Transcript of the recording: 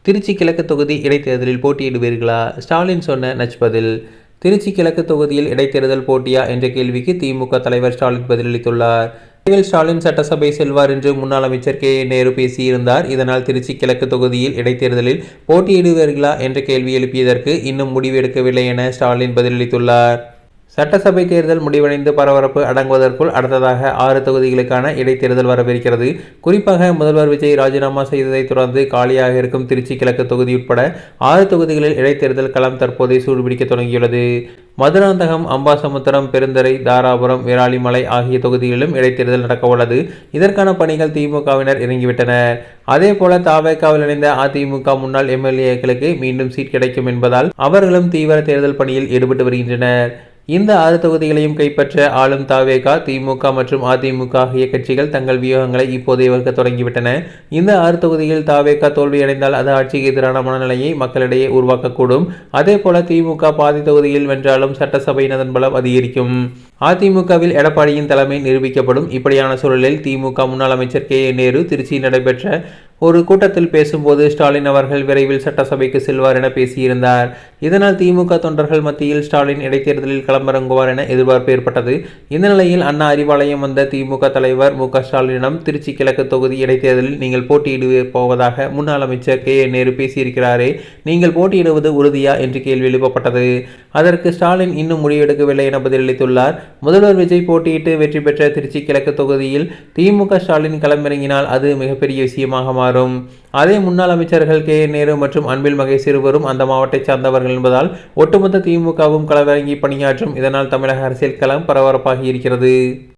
திருச்சி கிழக்கு தொகுதி இடைத்தேர்தலில் போட்டியிடுவீர்களா? ஸ்டாலின் சொன்ன நச்சுபதில். திருச்சி கிழக்கு தொகுதியில் இடைத்தேர்தல் போட்டியா என்ற கேள்விக்கு திமுக தலைவர் ஸ்டாலின் பதிலளித்துள்ளார். ஸ்டாலின் சட்டசபை செல்வார் என்று முன்னாள் அமைச்சர் நேரு பேசியிருந்தார். இதனால் திருச்சி கிழக்கு தொகுதியில் இடைத்தேர்தலில் போட்டியிடுவீர்களா என்ற கேள்வி எழுப்பியதற்கு இன்னும் முடிவு எடுக்கவில்லை என ஸ்டாலின் பதிலளித்துள்ளார். சட்டசபை தேர்தல் முடிவடைந்து பரபரப்பு அடங்குவதற்குள் அடுத்ததாக 6 தொகுதிகளுக்கான இடைத்தேர்தல் வரவிருக்கிறது. குறிப்பாக முதல்வர் விஜய் ராஜினாமா செய்ததை தொடர்ந்து காலியாக இருக்கும் திருச்சி கிழக்கு தொகுதி உட்பட 6 தொகுதிகளில் இடைத்தேர்தல் களம் தற்போதை சூடுபிடிக்க தொடங்கியுள்ளது. மதுராந்தகம், அம்பாசமுத்திரம், பெருந்தரை, தாராபுரம், விராலிமலை ஆகிய தொகுதிகளிலும் இடைத்தேர்தல் நடக்கவுள்ளது. இதற்கான பணிகள் திமுகவினர் இறங்கிவிட்டனர். அதேபோல தவேகாவில் இணைந்த அதிமுக முன்னாள் எம்எல்ஏக்களுக்கு மீண்டும் சீட் கிடைக்கும் என்பதால் அவர்களும் தீவிர தேர்தல் பணியில் ஈடுபட்டு வருகின்றனர். இந்த 6 தொகுதிகளையும் கைப்பற்ற ஆளும் தவேகா, திமுக மற்றும் அதிமுக ஆகிய கட்சிகள் தங்கள் வியூகங்களை இப்போதே வகுக்க தொடங்கிவிட்டன. இந்த 6 தொகுதியில் தவேகா தோல்வியடைந்தால் அது ஆட்சிக்கு எதிரான மனநிலையை மக்களிடையே உருவாக்கக்கூடும். அதேபோல திமுக பாதி தொகுதியில் வென்றாலும் சட்டசபையின் பலம் அதிகரிக்கும். அதிமுகவில் எடப்பாடியின் தலைமை நிரூபிக்கப்படும். இப்படியான சூழலில் திமுக முன்னாள் அமைச்சர் நேரு திருச்சியில் நடைபெற்ற ஒரு கூட்டத்தில் பேசும்போது ஸ்டாலின் அவர்கள் விரைவில் சட்டசபைக்கு செல்வார் என பேசியிருந்தார். இதனால் திமுக தொண்டர்கள் மத்தியில் ஸ்டாலின் இடைத்தேர்தலில் களமிறங்குவார் என எதிர்பார்ப்பு ஏற்பட்டது. இந்த நிலையில் அண்ணா அறிவாலயம் வந்த திமுக தலைவர் மு க ஸ்டாலினிடம் திருச்சி கிழக்கு தொகுதி இடைத்தேர்தலில் நீங்கள் போட்டியிட போவதாக முன்னாள் அமைச்சர் நேரு பேசியிருக்கிறாரே, நீங்கள் போட்டியிடுவது உறுதியா என்று கேள்வி எழுப்பப்பட்டது. அதற்கு ஸ்டாலின் இன்னும் முடிவெடுக்கவில்லை என பதிலளித்துள்ளார். முதல்வர் விஜய் போட்டியிட்டு வெற்றி பெற்ற திருச்சி கிழக்கு தொகுதியில் திமுக ஸ்டாலின் களமிறங்கினால் அது மிகப்பெரிய விஷயமாக மாறும். அதே முன்னாள் அமைச்சர்கள் நேரு மற்றும் அன்பில் மகேஷ் இருவரும் அந்த மாவட்டத்தை சார்ந்தவர்கள் என்பதால் ஒட்டுமொத்த திமுகவும் களமிறங்கி பணியாற்றும். இதனால் தமிழக அரசியல் களம் பரபரப்பாகி இருக்கிறது.